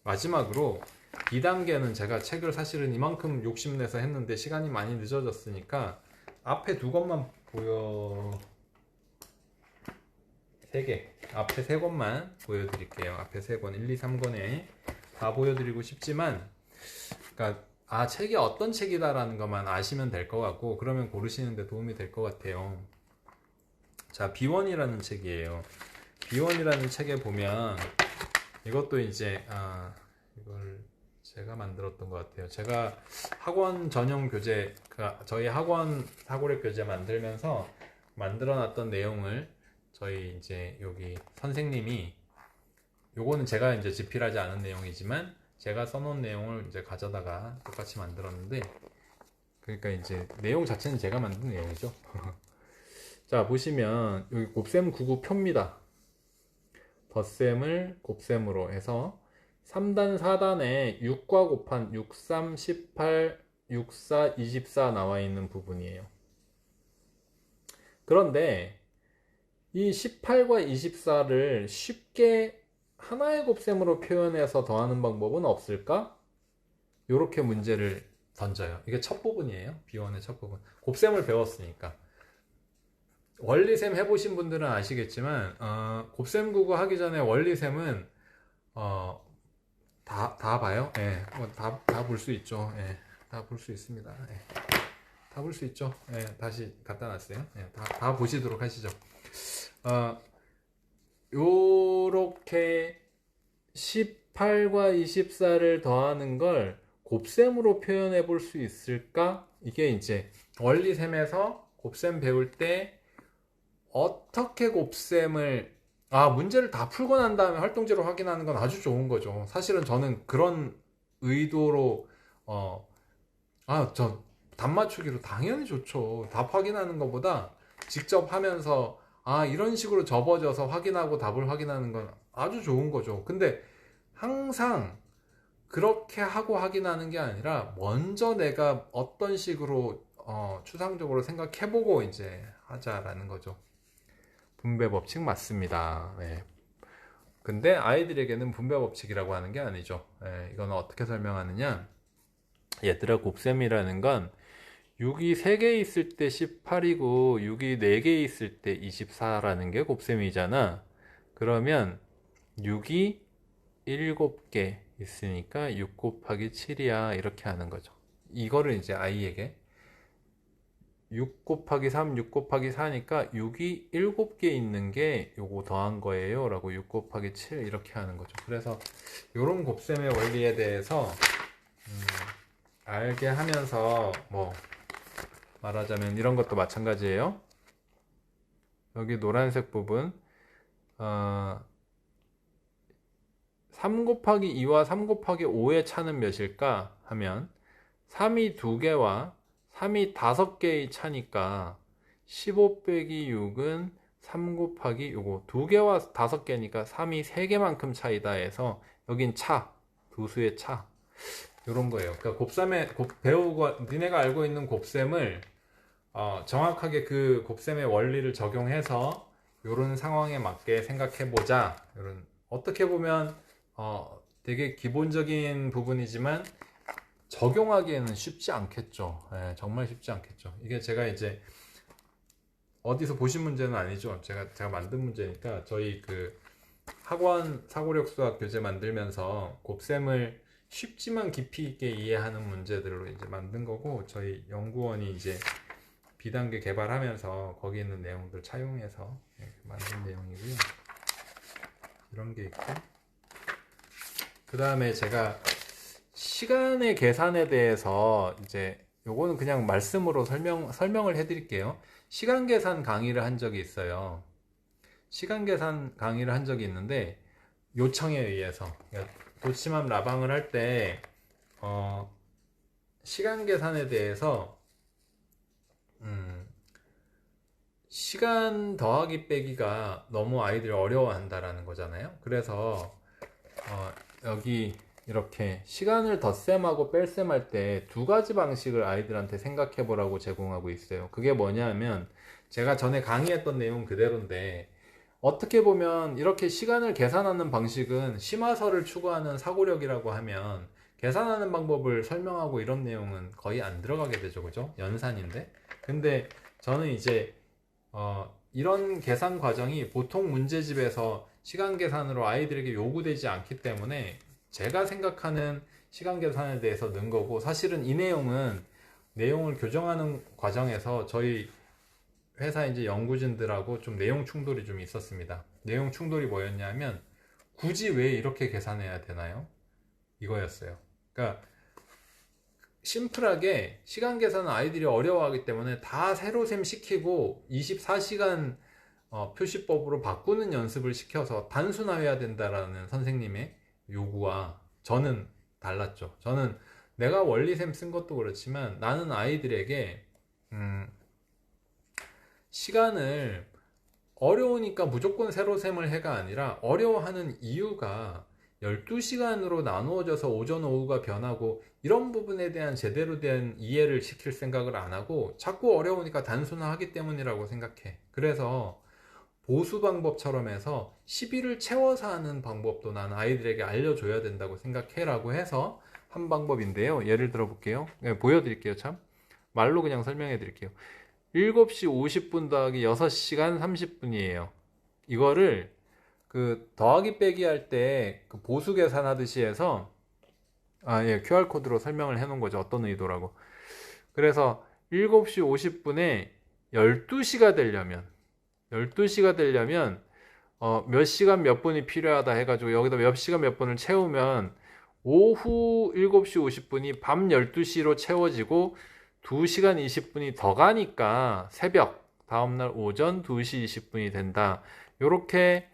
마지막으로 B단계는 제가 책을 사실은 이만큼 욕심내서 했는데 시간이 많이 늦어졌으니까 앞에 두 권만 앞에 세 권만 보여드릴게요. 앞에 세 권, 1, 2, 3권에 다 보여드리고 싶지만, 그러니까 책이 어떤 책이다라는 것만 아시면 될 것 같고, 그러면 고르시는데 도움이 될 것 같아요. 자, B1이라는 책이에요. B1이라는 책에 보면 이것도 이제 이걸 제가 만들었던 것 같아요. 제가 학원 전용 교재, 저희 학원 사고력 교재 만들면서 만들어놨던 내용을 저희 이제 여기 선생님이, 요거는 제가 이제 집필하지 않은 내용이지만 제가 써놓은 내용을 이제 가져다가 똑같이 만들었는데, 그러니까 이제 내용 자체는 제가 만든 내용이죠. 자, 보시면 여기 곱셈 99 표입니다. 덧셈을 곱셈으로 해서 3단 4단에 6과 곱한 6, 3, 18, 6, 4, 24 나와 있는 부분이에요. 그런데 이 18과 24를 쉽게 하나의 곱셈으로 표현해서 더하는 방법은 없을까? 이렇게 문제를 던져요. 이게 첫 부분이에요. B1의 첫 부분. 곱셈을 배웠으니까. 원리셈 해보신 분들은 아시겠지만 곱셈 구구 하기 전에 원리셈은 다 봐요. 예, 다 볼 수 있죠. 예, 다 볼 수 있습니다. 예, 다 볼 수 있죠. 예, 다시 갖다 놨어요. 예, 다 보시도록 하시죠. 요렇게 18과 24를 더하는 걸 곱셈으로 표현해 볼 수 있을까? 이게 이제 원리셈에서 곱셈 배울 때 어떻게 곱셈을 문제를 다 풀고 난 다음에 활동지로 확인하는 건 아주 좋은 거죠. 사실은 저는 그런 의도로 저 답 맞추기로 당연히 좋죠. 답 확인하는 것보다 직접 하면서 이런 식으로 접어져서 확인하고 답을 확인하는 건 아주 좋은 거죠. 근데 항상 그렇게 하고 확인하는 게 아니라 먼저 내가 어떤 식으로 추상적으로 생각해보고 이제 하자라는 거죠. 분배 법칙 맞습니다. 네. 근데 아이들에게는 분배 법칙이라고 하는 게 아니죠. 네, 이건 어떻게 설명하느냐? 얘들아, 곱셈이라는 건 6이 3개 있을 때 18이고 6이 4개 있을 때 24라는 게 곱셈이잖아. 그러면 6이 7개 있으니까 6 곱하기 7이야, 이렇게 하는 거죠. 이거를 이제 아이에게 6 곱하기 3, 6 곱하기 4니까 6이 7개 있는 게 요거 더한 거예요 라고 6 곱하기 7 이렇게 하는 거죠. 그래서 요런 곱셈의 원리에 대해서 알게 하면서 말하자면 이런 것도 마찬가지예요. 여기 노란색 부분 3 곱하기 2와 3 곱하기 5의 차는 몇일까 하면 3이 2개와 3이 5개의 차니까 15 빼기 6은 3 곱하기 요거 2개와 5개니까 3이 3개만큼 차이다 해서 여긴 차, 두 수의 차, 요런 거예요. 그러니까 곱셈에 배우고 니네가 알고 있는 곱셈을 정확하게 그 곱셈의 원리를 적용해서 요런 상황에 맞게 생각해보자. 요런, 어떻게 보면 되게 기본적인 부분이지만 적용하기에는 쉽지 않겠죠. 네, 정말 쉽지 않겠죠. 이게 제가 이제 어디서 보신 문제는 아니죠. 제가 만든 문제니까 저희 그 학원 사고력 수학 교재 만들면서 곱셈을 쉽지만 깊이 있게 이해하는 문제들로 이제 만든 거고, 저희 연구원이 이제 B단계 개발하면서 거기 있는 내용들 차용해서 만든 내용이고요. 이런 게 있고, 그 다음에 제가 시간의 계산에 대해서 이제 요거는 그냥 말씀으로 설명을 해드릴게요. 시간 계산 강의를 한 적이 있어요. 시간 계산 강의를 한 적이 있는데 요청에 의해서 도치맘 라방을 할 때 시간 계산에 대해서 시간 더하기 빼기가 너무 아이들이 어려워한다라는 거잖아요. 그래서 여기 이렇게 시간을 덧셈하고 뺄셈할 때 두 가지 방식을 아이들한테 생각해 보라고 제공하고 있어요. 그게 뭐냐면 제가 전에 강의했던 내용 그대로인데 어떻게 보면 이렇게 시간을 계산하는 방식은 심화설을 추구하는 사고력이라고 하면 계산하는 방법을 설명하고 이런 내용은 거의 안 들어가게 되죠. 그죠? 연산인데. 근데 저는 이제 이런 계산 과정이 보통 문제집에서 시간 계산으로 아이들에게 요구되지 않기 때문에 제가 생각하는 시간 계산에 대해서 넣은 거고, 사실은 이 내용은 내용을 교정하는 과정에서 저희 회사 이제 연구진들하고 좀 내용 충돌이 좀 있었습니다. 내용 충돌이 뭐였냐면, 굳이 왜 이렇게 계산해야 되나요? 이거였어요. 그러니까 심플하게 시간 계산은 아이들이 어려워하기 때문에 다 세로셈 시키고 24시간 표시법으로 바꾸는 연습을 시켜서 단순화해야 된다라는 선생님의 요구와 저는 달랐죠. 저는 내가 원리셈 쓴 것도 그렇지만 나는 아이들에게 시간을 어려우니까 무조건 세로셈을 해가 아니라 어려워하는 이유가 12시간으로 나누어져서 오전 오후가 변하고 이런 부분에 대한 제대로 된 이해를 시킬 생각을 안 하고 자꾸 어려우니까 단순화하기 때문이라고 생각해. 그래서 보수 방법처럼 해서 10일을 채워서 하는 방법도 난 아이들에게 알려줘야 된다고 생각해라고 해서 한 방법인데요. 예를 들어 볼게요. 네, 보여드릴게요. 참 말로 그냥 설명해 드릴게요. 7시 50분 더하기 6시간 30분이에요. 이거를 그 더하기 빼기 할 때 그 보수 계산하듯이 해서 예, QR코드로 설명을 해 놓은 거죠. 어떤 의도라고. 그래서 7시 50분에 12시가 되려면 몇 시간 몇 분이 필요하다 해가지고 여기다 몇 시간 몇 분을 채우면 오후 7시 50분이 밤 12시로 채워지고 2시간 20분이 더 가니까 새벽 다음날 오전 2시 20분이 된다. 요렇게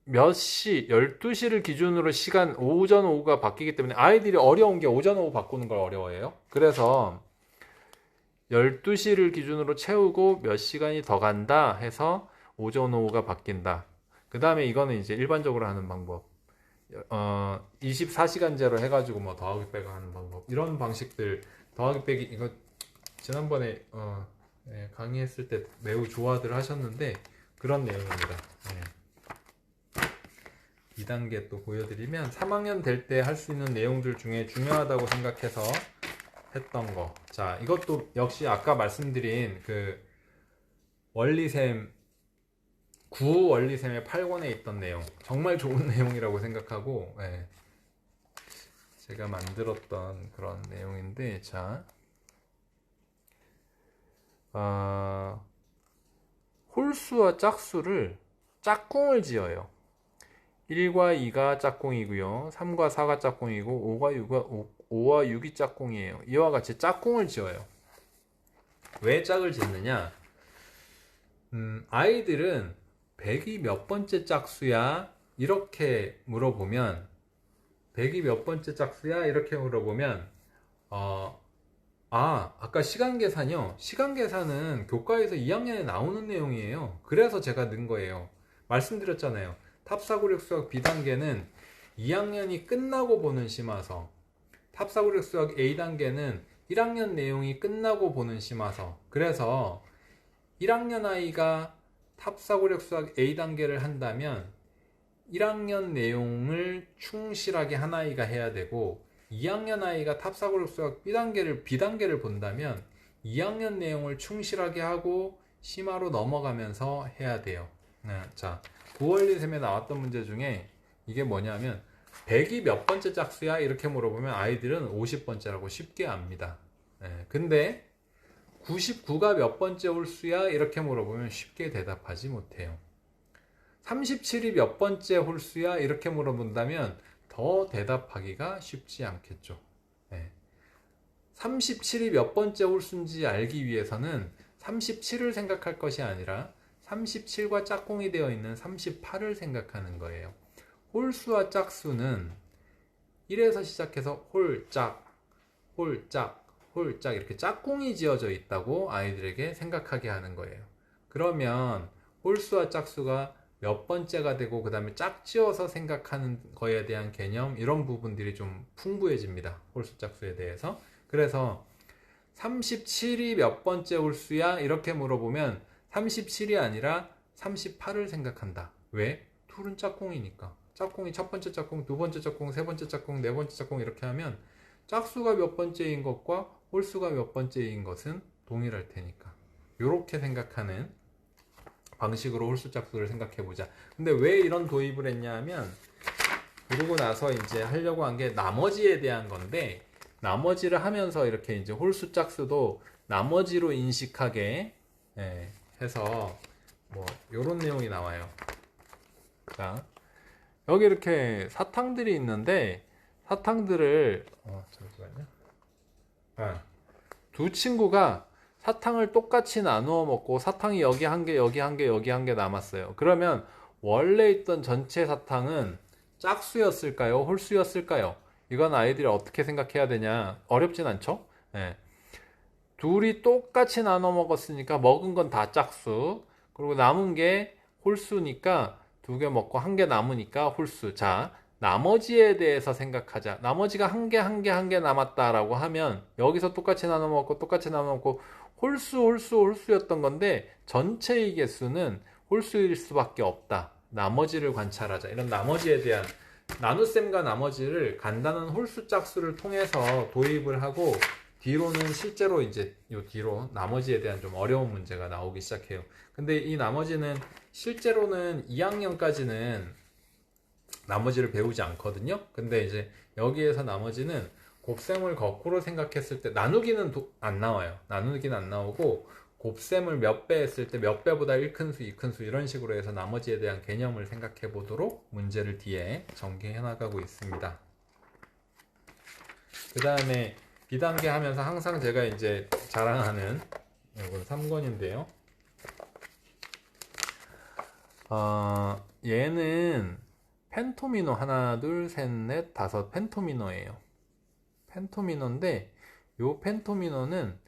몇 시, 12시를 기준으로 시간 오전 오후가 바뀌기 때문에 아이들이 어려운 게 오전 오후 바꾸는 걸 어려워해요. 그래서 12시를 기준으로 채우고 몇 시간이 더 간다 해서 오전 오후가 바뀐다. 그 다음에 이거는 이제 일반적으로 하는 방법. 24시간제로 해가지고 뭐 더하기 빼기 하는 방법. 이런 방식들 더하기 빼기 이거 지난번에 네, 강의했을 때 매우 좋아들 하셨는데 그런 내용입니다. 네. 2단계 또 보여드리면 3학년 될 때 할 수 있는 내용들 중에 중요하다고 생각해서 했던 거. 자, 이것도 역시 아까 말씀드린 그 원리셈 9 원리셈의 8권에 있던 내용, 정말 좋은 내용이라고 생각하고 제가 만들었던 그런 내용인데, 자, 홀수와 짝수를 짝꿍을 지어요. 1과 2가 짝꿍이고요. 3과 4가 짝꿍이고 5와 6이 짝꿍이에요. 이와 같이 짝꿍을 지어요. 왜 짝을 짓느냐? 아이들은 100이 몇 번째 짝수야? 이렇게 물어보면 100이 몇 번째 짝수야? 이렇게 물어보면 아까 시간 계산이요. 시간 계산은 교과에서 2학년에 나오는 내용이에요. 그래서 제가 넣은 거예요. 말씀드렸잖아요. 탑사고력 수학 B단계는 2학년이 끝나고 보는 심화서, 탑사고력 수학 A단계는 1학년 내용이 끝나고 보는 심화서. 그래서 1학년 아이가 탑사고력 수학 A단계를 한다면 1학년 내용을 충실하게 한 아이가 해야 되고, 2학년 아이가 탑사고력 수학 B단계를 본다면 2학년 내용을 충실하게 하고 심화로 넘어가면서 해야 돼요. 자, 9원리셈에 나왔던 문제 중에 이게 뭐냐면 100이 몇 번째 짝수야? 이렇게 물어보면 아이들은 50번째라고 쉽게 압니다. 근데 99가 몇 번째 홀수야? 이렇게 물어보면 쉽게 대답하지 못해요. 37이 몇 번째 홀수야? 이렇게 물어본다면 더 대답하기가 쉽지 않겠죠. 37이 몇 번째 홀수인지 알기 위해서는 37을 생각할 것이 아니라 37과 짝꿍이 되어 있는 38을 생각하는 거예요. 홀수와 짝수는 1에서 시작해서 홀짝, 홀짝, 홀짝 이렇게 짝꿍이 지어져 있다고 아이들에게 생각하게 하는 거예요. 그러면 홀수와 짝수가 몇 번째가 되고 그 다음에 짝지어서 생각하는 거에 대한 개념, 이런 부분들이 좀 풍부해집니다. 홀수 짝수에 대해서. 그래서 37이 몇 번째 홀수야? 이렇게 물어보면 37이 아니라 38을 생각한다. 왜? 툴은 짝꿍이니까. 짝꿍이 첫 번째 짝꿍, 두 번째 짝꿍, 세 번째 짝꿍, 네 번째 짝꿍 이렇게 하면 짝수가 몇 번째인 것과 홀수가 몇 번째인 것은 동일할 테니까. 이렇게 생각하는 방식으로 홀수 짝수를 생각해 보자. 근데 왜 이런 도입을 했냐 하면 그러고 나서 이제 하려고 한 게 나머지에 대한 건데, 나머지를 하면서 이렇게 이제 홀수 짝수도 나머지로 인식하게 해서 뭐 요런 내용이 나와요. 자, 여기 이렇게 사탕들이 있는데 사탕들을 잠시만요. 두 친구가 사탕을 똑같이 나누어 먹고 사탕이 여기 한 개, 여기 한 개, 여기 한 개 남았어요. 그러면 원래 있던 전체 사탕은 짝수였을까요? 홀수였을까요? 이건 아이들이 어떻게 생각해야 되냐? 어렵진 않죠? 네. 둘이 똑같이 나눠 먹었으니까 먹은 건 다 짝수. 그리고 남은 게 홀수니까 두 개 먹고 한 개 남으니까 홀수. 자, 나머지에 대해서 생각하자. 나머지가 한 개, 한 개, 한 개 남았다라고 하면 여기서 똑같이 나눠 먹고 똑같이 나눠 먹고 홀수였던 건데 전체의 개수는 홀수일 수밖에 없다. 나머지를 관찰하자. 이런 나머지에 대한 나눗셈과 나머지를 간단한 홀수 짝수를 통해서 도입을 하고 뒤로는 실제로 이제 요 뒤로 나머지에 대한 좀 어려운 문제가 나오기 시작해요. 근데 이 나머지는 실제로는 2학년까지는 나머지를 배우지 않거든요. 근데 이제 여기에서 나머지는 곱셈을 거꾸로 생각했을 때 나누기는 안 나와요. 나누기는 안 나오고 곱셈을 몇 배 했을 때 몇 배보다 1큰수, 2큰수 이런 식으로 해서 나머지에 대한 개념을 생각해 보도록 문제를 뒤에 전개해 나가고 있습니다. 그 다음에 비단계 하면서 항상 제가 이제 자랑하는 이건 3권인데요. 얘는 펜토미노 하나, 둘, 셋, 넷, 다섯 펜토미노예요. 펜토미노인데 요 펜토미노는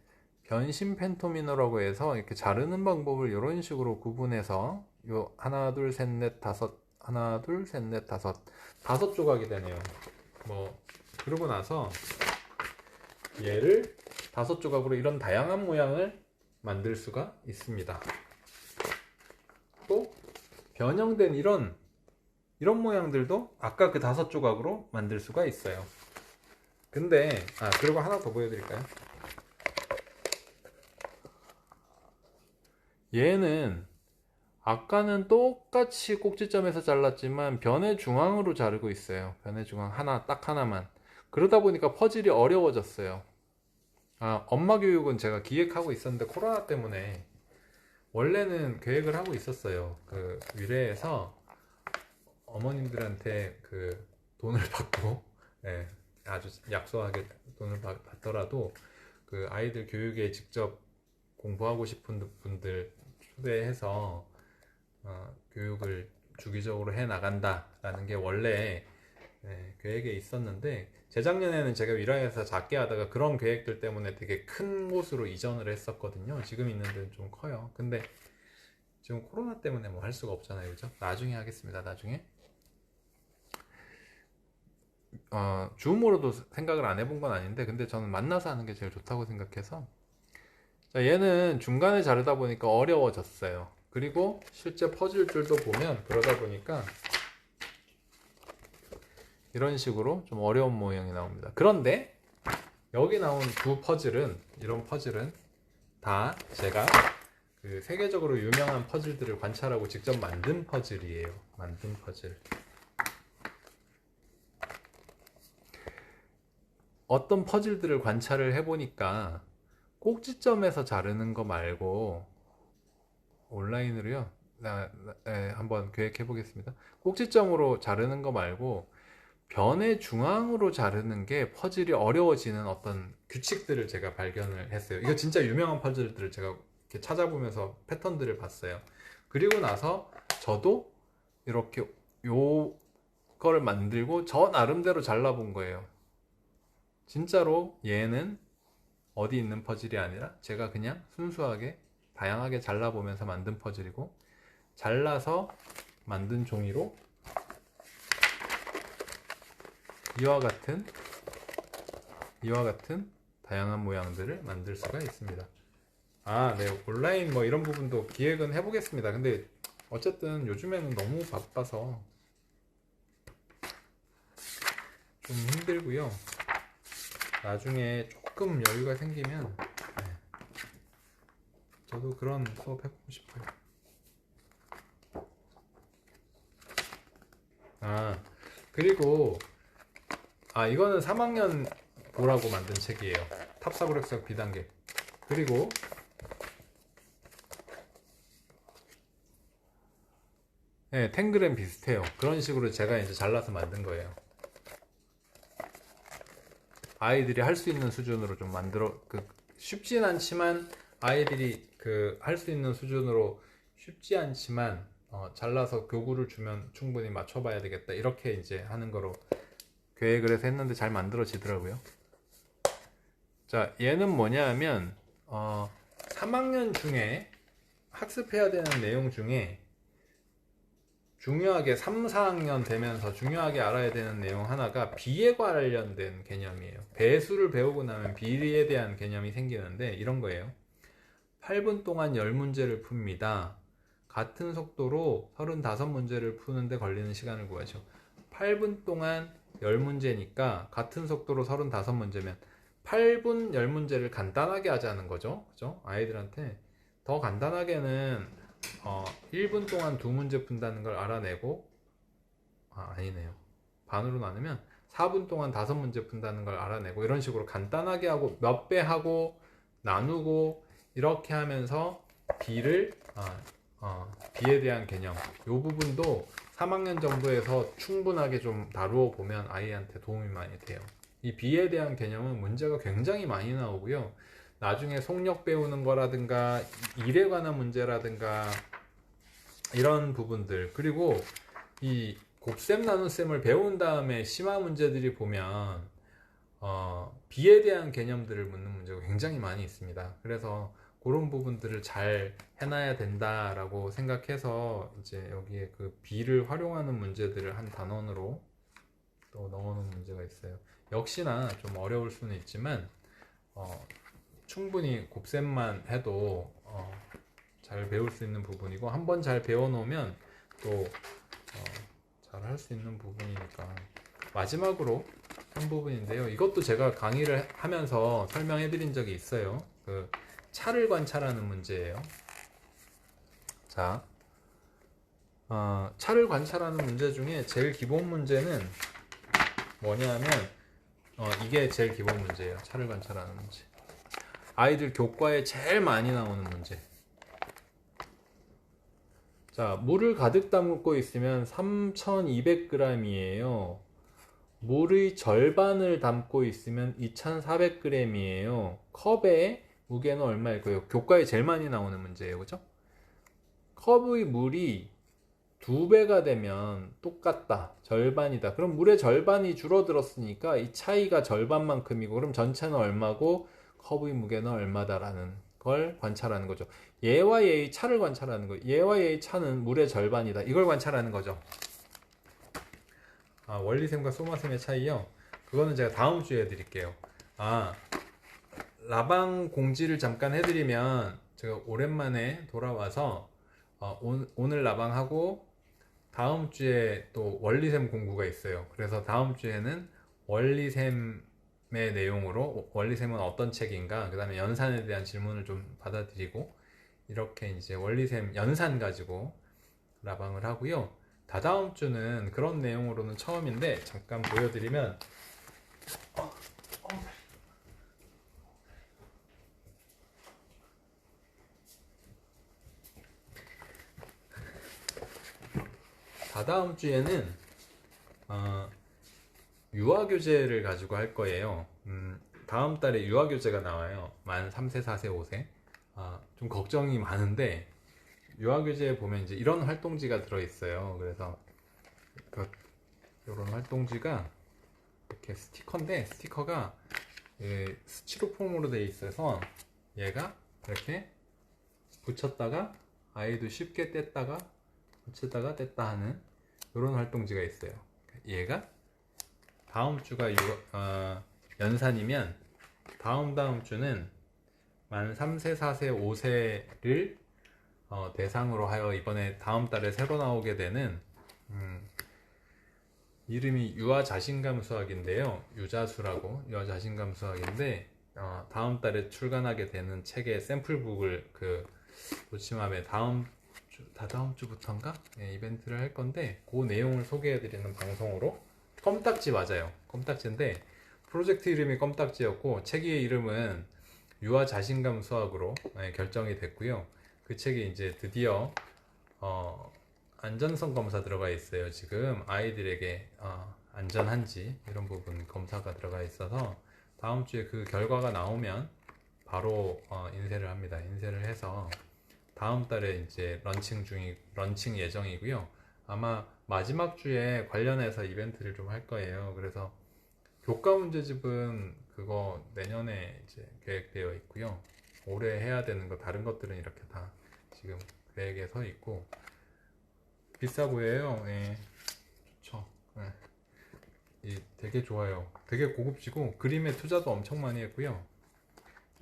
변심 펜토미노라고 해서 이렇게 자르는 방법을 이런 식으로 구분해서 요 하나, 둘, 셋, 넷, 다섯 하나, 둘, 셋, 넷, 다섯 조각이 되네요. 뭐 그러고 나서 얘를 다섯 조각으로 이런 다양한 모양을 만들 수가 있습니다. 또 변형된 이런 모양들도 아까 그 다섯 조각으로 만들 수가 있어요. 근데 그리고 하나 더 보여드릴까요? 얘는 아까는 똑같이 꼭지점에서 잘랐지만 변의 중앙으로 자르고 있어요. 변의 중앙 하나, 딱 하나만. 그러다 보니까 퍼즐이 어려워졌어요. 엄마 교육은 제가 기획하고 있었는데 코로나 때문에 원래는 계획을 하고 있었어요. 그 위례에서 어머님들한테 그 돈을 받고 아주 약소하게 돈을 받더라도 그 아이들 교육에 직접 공부하고 싶은 분들 초대해서 교육을 주기적으로 해 나간다라는 게 원래 계획에 있었는데 재작년에는 제가 위라에서 작게 하다가 그런 계획들 때문에 되게 큰 곳으로 이전을 했었거든요. 지금 있는 데는 좀 커요. 근데 지금 코로나 때문에 뭐 할 수가 없잖아요. 그죠? 나중에 하겠습니다. 나중에. 줌으로도 생각을 안 해본 건 아닌데 근데 저는 만나서 하는 게 제일 좋다고 생각해서 자, 얘는 중간에 자르다 보니까 어려워졌어요. 그리고 실제 퍼즐줄도 보면 그러다 보니까 이런 식으로 좀 어려운 모양이 나옵니다. 그런데 여기 나온 이런 퍼즐은 다 제가 그 세계적으로 유명한 퍼즐들을 관찰하고 직접 만든 퍼즐이에요. 만든 퍼즐. 어떤 퍼즐들을 관찰을 해보니까 꼭지점에서 자르는 거 말고 온라인으로요. 한번 계획해 보겠습니다. 꼭지점으로 자르는 거 말고 변의 중앙으로 자르는 게 퍼즐이 어려워지는 어떤 규칙들을 제가 발견을 했어요. 이거 진짜 유명한 퍼즐들을 제가 이렇게 찾아보면서 패턴들을 봤어요. 그리고 나서 저도 이렇게 요거를 만들고 저 나름대로 잘라본 거예요. 진짜로 얘는 어디 있는 퍼즐이 아니라 제가 그냥 순수하게 다양하게 잘라보면서 만든 퍼즐이고 잘라서 만든 종이로 이와 같은 다양한 모양들을 만들 수가 있습니다. 네, 온라인 뭐 이런 부분도 기획은 해보겠습니다. 근데 어쨌든 요즘에는 너무 바빠서 좀 힘들고요. 나중에 조금 여유가 생기면 저도 그런 수업 해보고 싶어요. 그리고 이거는 3학년 보라고 만든 책이에요. 탑사고력수학 비단계. 그리고 탱그램 비슷해요. 그런 식으로 제가 이제 잘라서 만든 거예요. 아이들이 할 수 있는 수준으로 좀 쉽진 않지만 아이들이 할 수 있는 수준으로 쉽지 않지만 잘라서 교구를 주면 충분히 맞춰봐야 되겠다, 이렇게 이제 하는 거로 계획을 해서 했는데 잘 만들어지더라고요. 자, 얘는 뭐냐 하면 3학년 중에 학습해야 되는 내용 중에 중요하게 3, 4학년 되면서 중요하게 알아야 되는 내용 하나가 비에 관련된 개념이에요. 배수를 배우고 나면 비에 대한 개념이 생기는데 이런 거예요. 8분 동안 10문제를 풉니다. 같은 속도로 35문제를 푸는데 걸리는 시간을 구하죠. 8분 동안 10문제니까 같은 속도로 35문제면 8분 10문제를 간단하게 하자는 거죠. 그죠? 아이들한테 더 간단하게는 1분 동안 2문제 푼다는 걸 알아내고, 아니네요. 반으로 나누면 4분 동안 5문제 푼다는 걸 알아내고, 이런 식으로 간단하게 하고 몇 배 하고 나누고 이렇게 하면서 비에 대한 개념, 이 부분도 3학년 정도에서 충분하게 좀 다루어 보면 아이한테 도움이 많이 돼요. 이 비에 대한 개념은 문제가 굉장히 많이 나오고요. 나중에 속력 배우는 거라든가 일에 관한 문제라든가 이런 부분들, 그리고 이 곱셈 나눗셈을 배운 다음에 심화 문제들이 보면 비에 대한 개념들을 묻는 문제가 굉장히 많이 있습니다. 그래서 그런 부분들을 잘 해놔야 된다라고 생각해서 이제 여기에 그 비를 활용하는 문제들을 한 단원으로 또 넣어놓은 문제가 있어요. 역시나 좀 어려울 수는 있지만 충분히 곱셈만 해도 잘 배울 수 있는 부분이고, 한번 잘 배워놓으면 또 잘 할 수 있는 부분이니까. 마지막으로 한 부분인데요. 이것도 제가 강의를 하면서 설명해 드린 적이 있어요. 차를 관찰하는 문제예요. 자, 차를 관찰하는 문제 중에 제일 기본 문제는 뭐냐면 이게 제일 기본 문제예요. 차를 관찰하는 문제. 아이들 교과에 제일 많이 나오는 문제. 자, 물을 가득 담고 있으면 3200g이에요. 물의 절반을 담고 있으면 2400g이에요. 컵의 무게는 얼마일까요? 교과에 제일 많이 나오는 문제예요. 그죠? 컵의 물이 2배가 되면 똑같다, 절반이다. 그럼 물의 절반이 줄어들었으니까 이 차이가 절반만큼이고, 그럼 전체는 얼마고 컵의 무게는 얼마다라는 걸 관찰하는 거죠. 얘와 얘의 차를 관찰하는 거예요. 얘와 얘의 차는 물의 절반이다, 이걸 관찰하는 거죠. 원리셈과 소마셈의 차이요? 그거는 제가 다음 주에 해드릴게요. 라방 공지를 잠깐 해드리면, 제가 오랜만에 돌아와서 오늘 라방하고 다음 주에 또 원리셈 공부가 있어요. 그래서 다음 주에는 원리셈의 내용으로, 원리셈은 어떤 책인가, 그 다음에 연산에 대한 질문을 좀 받아드리고, 이렇게 이제 원리셈 연산 가지고 라방을 하고요. 다다음 주는 그런 내용으로는 처음인데 잠깐 보여드리면, 다다음 주에는 유아교재를 가지고 할 거예요. 다음 달에 유아교재가 나와요. 만 3세, 4세, 5세. 좀 걱정이 많은데, 유아교재에 보면 이제 이런 활동지가 들어있어요. 그래서 이런 활동지가 이렇게 스티커인데, 스티커가 스티로폼으로 되어 있어서 얘가 이렇게 붙였다가 아이도 쉽게 뗐다가 붙였다가 뗐다 하는 이런 활동지가 있어요. 얘가 다음 주가 연산이면 다음 주는 만 3세, 4세, 5세를 대상으로 하여 이번에 다음 달에 새로 나오게 되는 이름이 유아 자신감 수학인데요. 유자수라고 유아 자신감 수학인데 다음 달에 출간하게 되는 책의 샘플북을 도치맘에 다다음 주부터인가 이벤트를 할 건데 그 내용을 소개해드리는 방송으로 껌딱지 맞아요. 껌딱지인데 프로젝트 이름이 껌딱지였고 책의 이름은 유아 자신감 수학으로 결정이 됐고요. 그 책이 이제 드디어 안전성 검사 들어가 있어요. 지금 아이들에게 안전한지 이런 부분 검사가 들어가 있어서 다음 주에 그 결과가 나오면 바로 인쇄를 합니다. 인쇄를 해서 다음 달에 이제 런칭 예정이고요. 아마 마지막 주에 관련해서 이벤트를 좀 할 거예요. 그래서 교과 문제집은 그거 내년에 이제 계획되어 있고요. 올해 해야 되는 거 다른 것들은 이렇게 다 지금 계획에 서 있고 비싸 보여요. 예, 좋죠. 예. 되게 좋아요. 되게 고급지고 그림에 투자도 엄청 많이 했고요.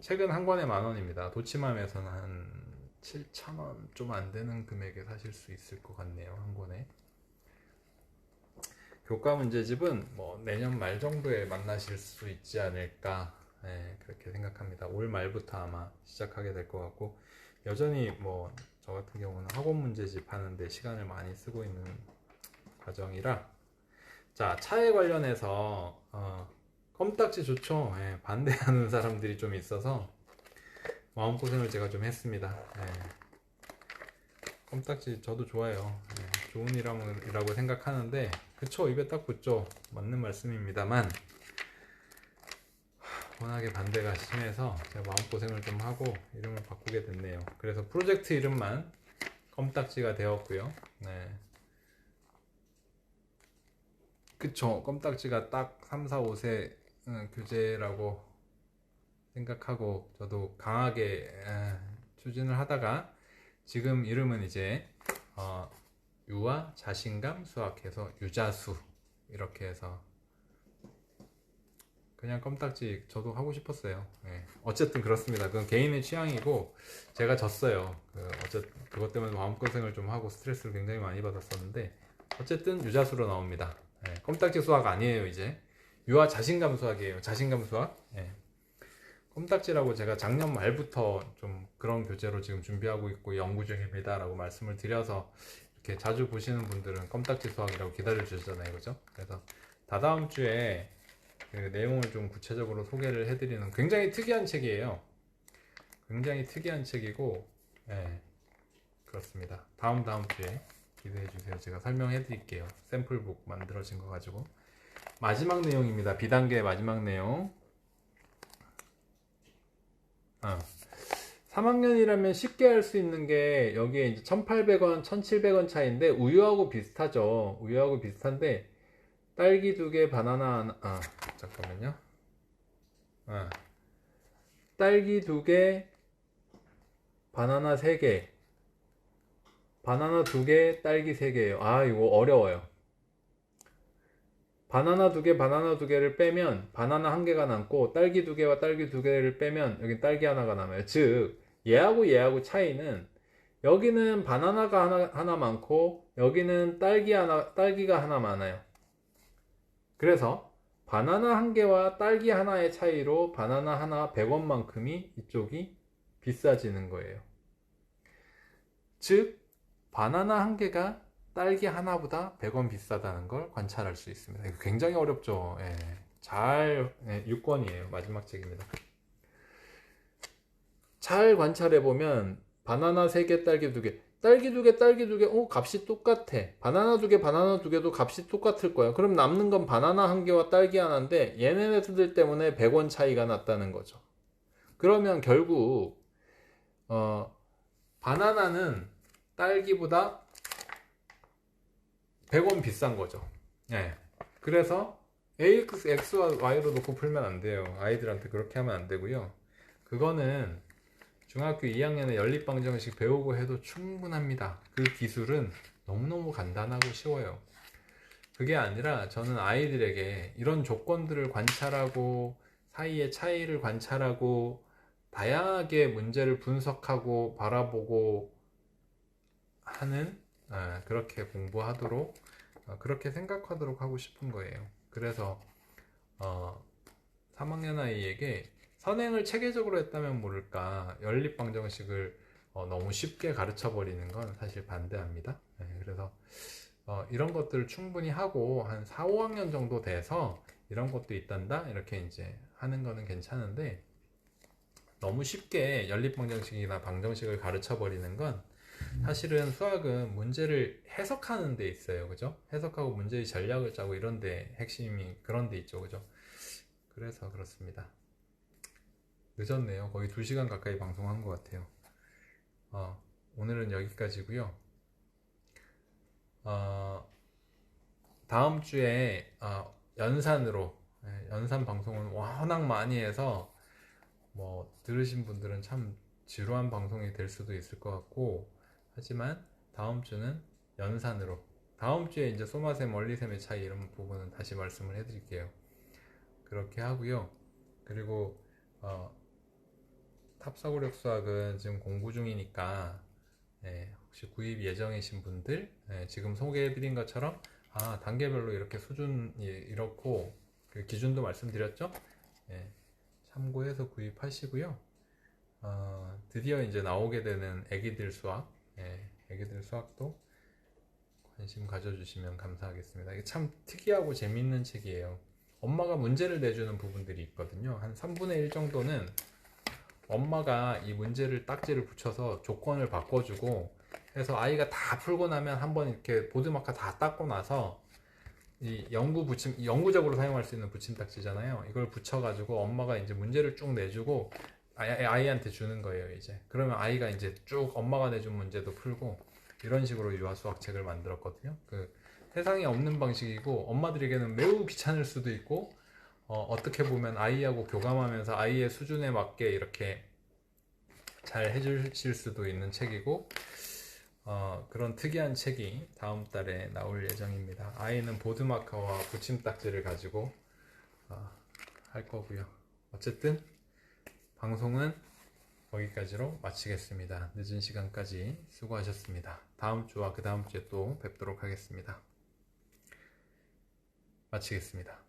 책은 한 권에 10,000원입니다. 도치맘에서는 한 7,000원 좀 안 되는 금액에 사실 수 있을 것 같네요. 한 권에. 교과 문제집은 뭐 내년 말 정도에 만나실 수 있지 않을까 그렇게 생각합니다. 올 말부터 아마 시작하게 될 것 같고 여전히 뭐 저 같은 경우는 학원 문제집 하는데 시간을 많이 쓰고 있는 과정이라 자 차에 관련해서 껌딱지 좋죠. 반대하는 사람들이 좀 있어서 마음고생을 제가 좀 했습니다. 껌딱지 저도 좋아요. 좋은 이라고 생각하는데 그쵸 입에 딱 붙죠. 맞는 말씀입니다만 워낙에 반대가 심해서 제가 마음고생을 좀 하고 이름을 바꾸게 됐네요. 그래서 프로젝트 이름만 껌딱지가 되었고요. 그쵸 껌딱지가 딱 3, 4, 5세 교재라고 생각하고 저도 강하게 추진을 하다가 지금 이름은 이제 유아 자신감 수학해서 유자수 이렇게 해서 그냥 껌딱지 저도 하고 싶었어요. 어쨌든 그렇습니다. 그건 개인의 취향이고 제가 졌어요. 그것 때문에 마음고생을 좀 하고 스트레스를 굉장히 많이 받았었는데 어쨌든 유자수로 나옵니다. 껌딱지 수학 아니에요. 이제 유아 자신감 수학이에요. 자신감 수학. 껌딱지라고 제가 작년 말부터 좀 그런 교재로 지금 준비하고 있고 연구 중입니다 라고 말씀을 드려서 이렇게 자주 보시는 분들은 껌딱지 수학이라고 기다려 주시잖아요. 그죠? 그래서 다다음 주에 그 내용을 좀 구체적으로 소개를 해드리는 굉장히 특이한 책이에요. 굉장히 특이한 책이고 그렇습니다. 다음 주에 기대해 주세요. 제가 설명해 드릴게요. 샘플북 만들어진 거 가지고 마지막 내용입니다. 비단계 마지막 내용 3학년이라면 쉽게 할 수 있는 게 여기에 이제 1,800원, 1,700원 차이인데 우유하고 비슷하죠. 우유하고 비슷한데 딸기 2개, 바나나 하나. 잠깐만요. 딸기 2개, 바나나 3개. 바나나 2개, 딸기 3개예요. 이거 어려워요. 바나나 2개, 바나나 2개를 빼면 바나나 1개가 남고 딸기 2개와 딸기 2개를 빼면 여기 딸기 하나가 남아요. 즉 얘하고 차이는 여기는 바나나가 하나 많고 여기는 딸기가 하나 많아요. 그래서 바나나 1개와 딸기 하나의 차이로 바나나 하나 100원만큼이 이쪽이 비싸지는 거예요. 즉 바나나 1개가 딸기 하나보다 100원 비싸다는 걸 관찰할 수 있습니다. 이거 굉장히 어렵죠. 6권이에요. 마지막 책입니다. 잘 관찰해보면 바나나 3개, 딸기 2개 딸기 2개, 딸기 2개 값이 똑같아. 바나나 2개, 바나나 2개도 값이 똑같을 거야. 그럼 남는 건 바나나 1개와 딸기 하나인데 얘네들 때문에 100원 차이가 났다는 거죠. 그러면 결국 바나나는 딸기보다 100원 비싼 거죠. 그래서 AX, X와 Y로 놓고 풀면 안 돼요. 아이들한테 그렇게 하면 안 되고요. 그거는 중학교 2학년에 연립방정식 배우고 해도 충분합니다. 그 기술은 너무너무 간단하고 쉬워요. 그게 아니라 저는 아이들에게 이런 조건들을 관찰하고 사이의 차이를 관찰하고 다양하게 문제를 분석하고 바라보고 하는 그렇게 공부하도록 그렇게 생각하도록 하고 싶은 거예요. 그래서 3학년 아이에게 선행을 체계적으로 했다면 모를까 연립방정식을 너무 쉽게 가르쳐 버리는 건 사실 반대합니다. 그래서 이런 것들을 충분히 하고 한 4, 5학년 정도 돼서 이런 것도 있단다 이렇게 이제 하는 거는 괜찮은데, 너무 쉽게 연립방정식이나 방정식을 가르쳐 버리는 건 사실은 수학은 문제를 해석하는 데 있어요. 그죠? 해석하고 문제의 전략을 짜고 이런 데 핵심이 그런 데 있죠. 그죠? 그래서 그렇습니다. 늦었네요. 거의 2시간 가까이 방송한 것 같아요. 오늘은 여기까지고요. 다음 주에 연산으로 연산 방송은 워낙 많이 해서 뭐 들으신 분들은 참 지루한 방송이 될 수도 있을 것 같고, 하지만 다음 주는 연산으로, 다음 주에 이제 소마셈, 원리셈의 차이 이런 부분은 다시 말씀을 해드릴게요. 그렇게 하고요. 그리고 탑사고력 수학은 지금 공부 중이니까 혹시 구입 예정이신 분들 지금 소개해드린 것처럼 단계별로 이렇게 수준이 이렇고 그 기준도 말씀드렸죠. 참고해서 구입하시고요. 드디어 이제 나오게 되는 애기들 수학, 애기들 수학도 관심 가져주시면 감사하겠습니다. 이게 참 특이하고 재밌는 책이에요. 엄마가 문제를 내주는 부분들이 있거든요. 한 3분의 1 정도는 엄마가 이 문제를 딱지를 붙여서 조건을 바꿔주고 해서 아이가 다 풀고 나면 한번 이렇게 보드마커 다 닦고 나서 이 영구적으로 사용할 수 있는 붙임 딱지잖아요. 이걸 붙여가지고 엄마가 이제 문제를 쭉 내주고 아이한테 주는 거예요. 이제 그러면 아이가 이제 쭉 엄마가 내준 문제도 풀고 이런 식으로 유아 수학 책을 만들었거든요. 그 세상에 없는 방식이고 엄마들에게는 매우 귀찮을 수도 있고 어떻게 보면 아이하고 교감하면서 아이의 수준에 맞게 이렇게 잘 해주실 수도 있는 책이고, 그런 특이한 책이 다음 달에 나올 예정입니다. 아이는 보드마커와 붙임딱지를 가지고 할 거고요. 어쨌든 방송은 여기까지로 마치겠습니다. 늦은 시간까지 수고하셨습니다. 다음 주와 그 다음 주에 또 뵙도록 하겠습니다. 마치겠습니다.